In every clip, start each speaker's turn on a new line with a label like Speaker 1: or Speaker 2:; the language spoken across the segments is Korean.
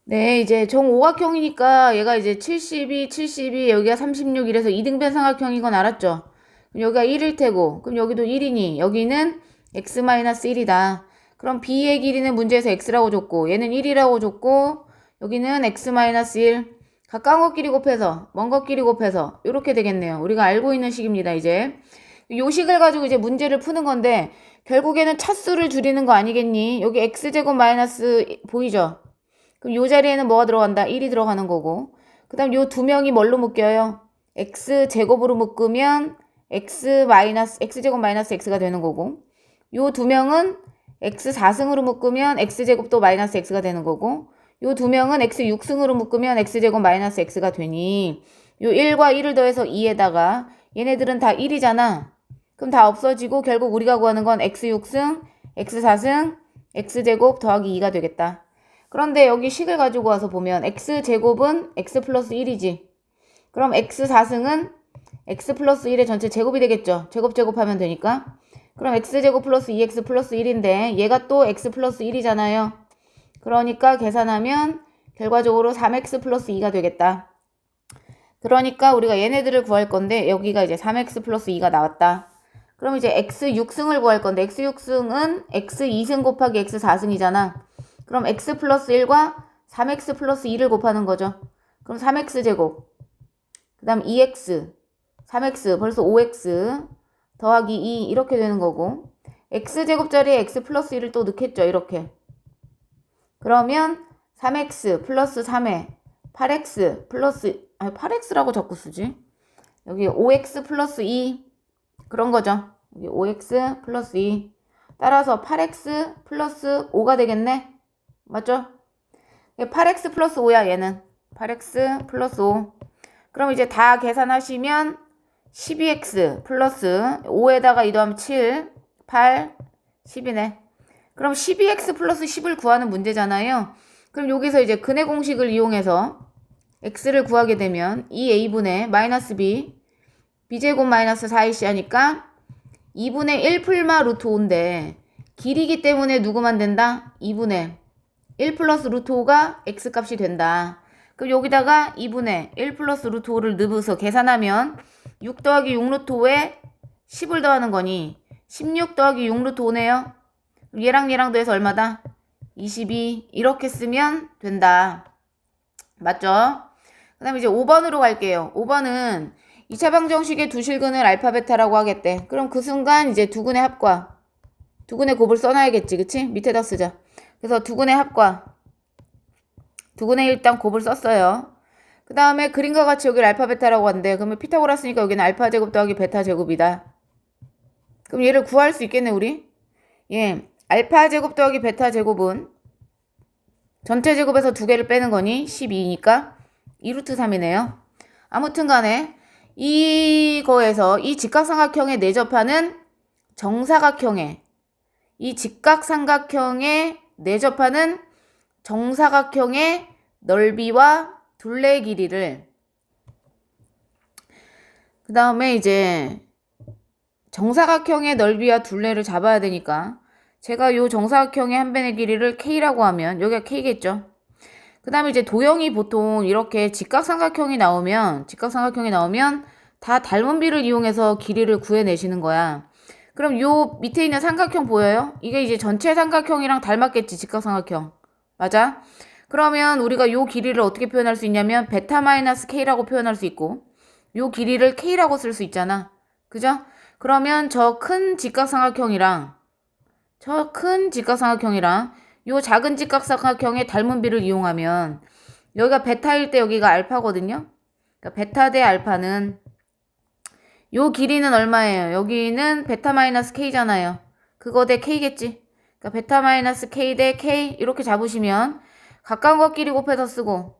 Speaker 1: 네, 이제 정오각형이니까 얘가 이제 72, 72, 여기가 36 이래서 이등변 삼각형인 건 알았죠? 그럼 여기가 1일 테고, 그럼 여기도 1이니 여기는 x-1이다. 그럼 b의 길이는 문제에서 x라고 줬고, 얘는 1이라고 줬고, 여기는 x-1. 가까운 것끼리 곱해서, 먼 것끼리 곱해서 이렇게 되겠네요. 우리가 알고 있는 식입니다, 이제. 요 식을 가지고 이제 문제를 푸는 건데, 결국에는 차수를 줄이는 거 아니겠니? 여기 x제곱 마이너스 보이죠? 그럼 요 자리에는 뭐가 들어간다? 1이 들어가는 거고. 그 다음 요 두 명이 뭘로 묶여요? x제곱으로 묶으면 x제곱 마이너스 x가 되는 거고. 요 두 명은 x4승으로 묶으면 x제곱도 마이너스 x가 되는 거고. 요 두 명은 x6승으로 묶으면 x제곱 마이너스 x가 되니 요 1과 1을 더해서 2에다가 얘네들은 다 1이잖아. 그럼 다 없어지고 결국 우리가 구하는 건 x6승, x4승, x제곱 더하기 2가 되겠다. 그런데 여기 식을 가지고 와서 보면 x제곱은 x 플러스 1이지. 그럼 x4승은 x 플러스 1의 전체 제곱이 되겠죠. 제곱하면 되니까. 그럼 x제곱 플러스 2x 플러스 1인데 얘가 또 x 플러스 1이잖아요. 그러니까 계산하면 결과적으로 3x 플러스 2가 되겠다. 그러니까 우리가 얘네들을 구할 건데 여기가 이제 3x 플러스 2가 나왔다. 그럼 이제 x6승을 구할 건데 x6승은 x2승 곱하기 x4승이잖아. 그럼 x 플러스 1과 3x 플러스 2를 곱하는 거죠. 그럼 3x제곱 그 다음 2x 3x 벌써 5x 더하기 2 이렇게 되는 거고 x제곱 자리에 x 플러스 1을 또 넣겠죠. 이렇게. 그러면 3x 플러스 3에 8x 플러스 8x라고 자꾸 쓰지. 여기 5x 플러스 2 그런 거죠. 여기 5x 플러스 2 따라서 8x 플러스 5가 되겠네. 맞죠? 8x 플러스 5야 얘는. 8x 플러스 5. 그럼 이제 다 계산하시면 12x 플러스 5에다가 2 더하면 7, 8, 10이네. 그럼 12x 플러스 10을 구하는 문제잖아요. 그럼 여기서 이제 근의 공식을 이용해서 x를 구하게 되면 2a분의 마이너스 b, b제곱 마이너스 4ac 하니까 2분의 1 풀마 루트 5인데 길이기 때문에 누구만 된다? 2분의 1 플러스 루트 5가 x값이 된다. 그럼 여기다가 2분의 1 플러스 루트 5를 넣어서 계산하면 6 더하기 6 루트 5에 10을 더하는 거니 16 더하기 6 루트 5네요. 얘랑 더해서 얼마다? 22 이렇게 쓰면 된다. 맞죠? 그 다음에 이제 5번으로 갈게요. 5번은 2차 방정식의 두 실근을 알파 베타라고 하겠대. 그럼 그 순간 이제 두근의 합과 두근의 곱을 써놔야겠지. 그치? 밑에다 쓰자. 그래서 두근의 합과 두근의 일단 곱을 썼어요. 그 다음에 그림과 같이 여기를 알파 베타라고 하는데 그러면 피타고라스니까 여기는 알파 제곱 더하기 베타 제곱이다. 그럼 얘를 구할 수 있겠네 우리? 예, 알파 제곱 더하기 베타 제곱은 전체 제곱에서 두 개를 빼는 거니 12니까 2루트 3이네요. 아무튼 간에 이거에서 이 직각삼각형에 내접하는 정사각형에 이 직각삼각형에 내접하는 정사각형의 넓이와 둘레 길이를 그 다음에 이제 정사각형의 넓이와 둘레를 잡아야 되니까 제가 요 정사각형의 한 변의 길이를 K라고 하면 여기가 K겠죠. 그 다음에 이제 도형이 보통 이렇게 직각삼각형이 나오면 다 닮은 비를 이용해서 길이를 구해내시는 거야. 그럼 요 밑에 있는 삼각형 보여요? 이게 이제 전체 삼각형이랑 닮았겠지, 직각삼각형. 맞아? 그러면 우리가 요 길이를 어떻게 표현할 수 있냐면 베타 마이너스 K라고 표현할 수 있고 요 길이를 K라고 쓸 수 있잖아. 그죠? 그러면 저 큰 직각삼각형이랑 요 작은 직각삼각형의 닮은 비를 이용하면 여기가 베타일 때 여기가 알파거든요. 그러니까 베타 대 알파는 요 길이는 얼마예요? 여기는 베타 마이너스 K잖아요. 그거 대 K겠지. 그러니까 베타 마이너스 K 대 K 이렇게 잡으시면 가까운 것끼리 곱해서 쓰고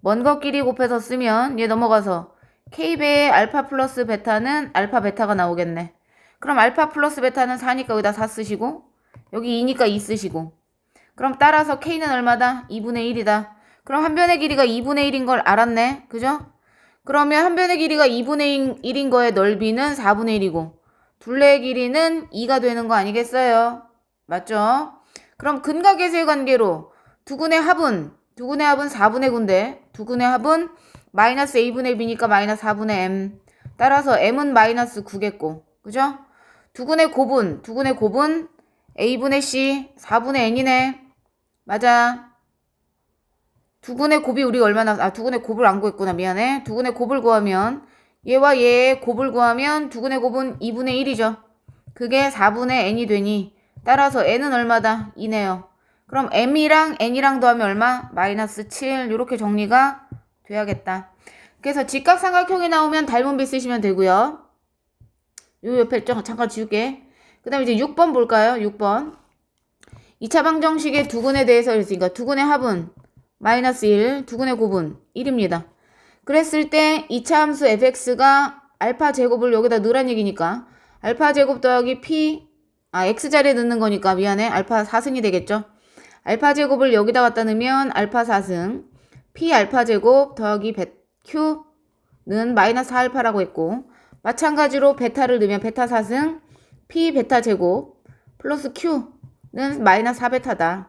Speaker 1: 먼 것끼리 곱해서 쓰면 얘 넘어가서 K배의 알파 플러스 베타는 알파 베타가 나오겠네. 그럼 알파 플러스 베타는 4니까 여기다 4 쓰시고 여기 2니까 2 쓰시고 그럼 따라서 K는 얼마다? 2분의 1이다. 그럼 한 변의 길이가 2분의 1인 걸 알았네. 그죠? 그러면 한 변의 길이가 2분의 1인 거의 넓이는 4분의 1이고 둘레의 길이는 2가 되는 거 아니겠어요? 맞죠? 그럼 근각의 세관계로 두근의 합은 두근의 합은 4분의 9인데 두근의 합은 마이너스 a분의 b니까 마이너스 4분의 m. 따라서 m은 마이너스 9겠고. 그죠? 두근의 곱은 a분의 c 4분의 n이네. 맞아. 두근의 곱이 우리가 얼마나, 두근의 곱을 안 구했구나. 미안해. 두근의 곱을 구하면, 얘와 얘의 곱을 구하면 두근의 곱은 2분의 1이죠. 그게 4분의 n이 되니, 따라서 n은 얼마다? 2네요. 그럼 m이랑 n이랑 더하면 얼마? 마이너스 7. 이렇게 정리가 돼야겠다. 그래서 직각삼각형이 나오면 닮은 비 쓰시면 되고요. 요 옆에 잠깐 지울게. 그 다음에 이제 6번 볼까요? 6번. 2차 방정식의 두근에 대해서 했으니까 두근의 합은 마이너스 1, 두근의 곱은 1입니다. 그랬을 때 2차 함수 fx가 알파 제곱을 여기다 넣으란 얘기니까 알파 제곱 더하기 x 자리에 넣는 거니까 미안해. 알파 4승이 되겠죠. 알파 제곱을 여기다 갖다 넣으면 알파 4승 p 알파 제곱 더하기 q는 마이너스 4알파라고 했고 마찬가지로 베타를 넣으면 베타 4승 p 베타 제곱 플러스 q는 마이너스 4베타다.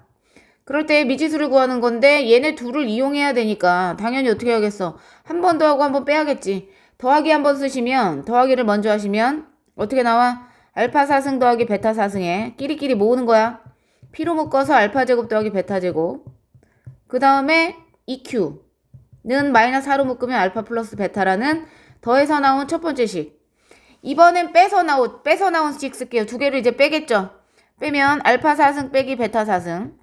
Speaker 1: 그럴 때 미지수를 구하는 건데 얘네 둘을 이용해야 되니까 당연히 어떻게 해야겠어? 한 번 더하고 한 번 빼야겠지. 더하기 한 번 쓰시면 더하기를 먼저 하시면 어떻게 나와? 알파 4승 더하기 베타 4승에 끼리끼리 모으는 거야. p로 묶어서 알파 제곱 더하기 베타 제곱. 그 다음에 EQ는 마이너스 4로 묶으면 알파 플러스 베타라는 더해서 나온 첫 번째 식. 이번엔 빼서 나온 식 쓸게요. 두 개를 이제 빼겠죠. 빼면 알파 4승 빼기 베타 4승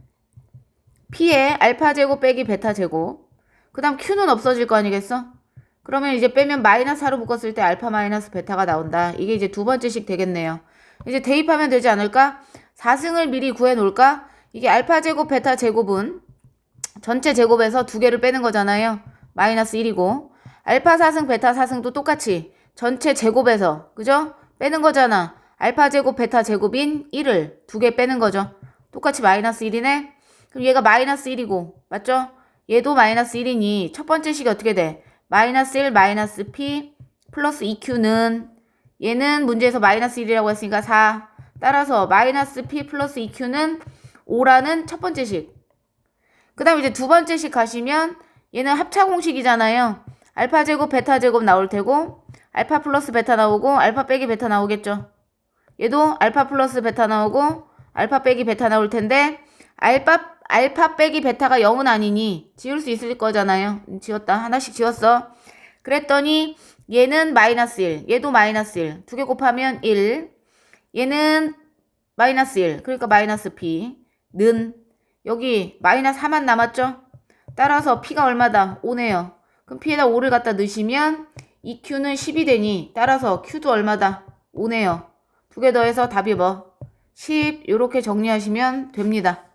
Speaker 1: p에 알파 제곱 빼기 베타 제곱 그 다음 q는 없어질 거 아니겠어? 그러면 이제 빼면 마이너스 4로 묶었을 때 알파 마이너스 베타가 나온다. 이게 이제 두 번째 식 되겠네요. 이제 대입하면 되지 않을까? 4승을 미리 구해 놓을까? 이게 알파 제곱 베타 제곱은 전체 제곱에서 두 개를 빼는 거잖아요. 마이너스 1이고 알파 4승 베타 4승도 똑같이 전체 제곱에서 그죠? 빼는 거잖아. 알파 제곱 베타 제곱인 1을 두 개 빼는 거죠. 똑같이 마이너스 1이네. 그럼 얘가 마이너스 1이고 맞죠? 얘도 마이너스 1이니 첫 번째 식이 어떻게 돼? 마이너스 1 마이너스 p 플러스 2q는 얘는 문제에서 마이너스 1이라고 했으니까 4. 따라서 마이너스 p 플러스 2q는 5라는 첫 번째 식. 그 다음 이제 두 번째 식 가시면 얘는 합차 공식이잖아요. 알파 제곱 베타 제곱 나올 테고 알파 플러스 베타 나오고 알파 빼기 베타 나오겠죠. 얘도 알파 플러스 베타 나오고 알파 빼기 베타 나올 텐데 알파 빼기 베타가 0은 아니니 지울 수 있을 거잖아요. 지웠다. 하나씩 지웠어. 그랬더니 얘는 마이너스 1, 얘도 마이너스 1. 두 개 곱하면 1. 얘는 마이너스 1. 그러니까 마이너스 p는 여기 마이너스 4만 남았죠? 따라서 p가 얼마다? 5네요. 그럼 p에다 5를 갖다 넣으시면 2q는 10이 되니 따라서 q도 얼마다? 5네요. 두 개 더해서 답이 뭐? 10 이렇게 정리하시면 됩니다.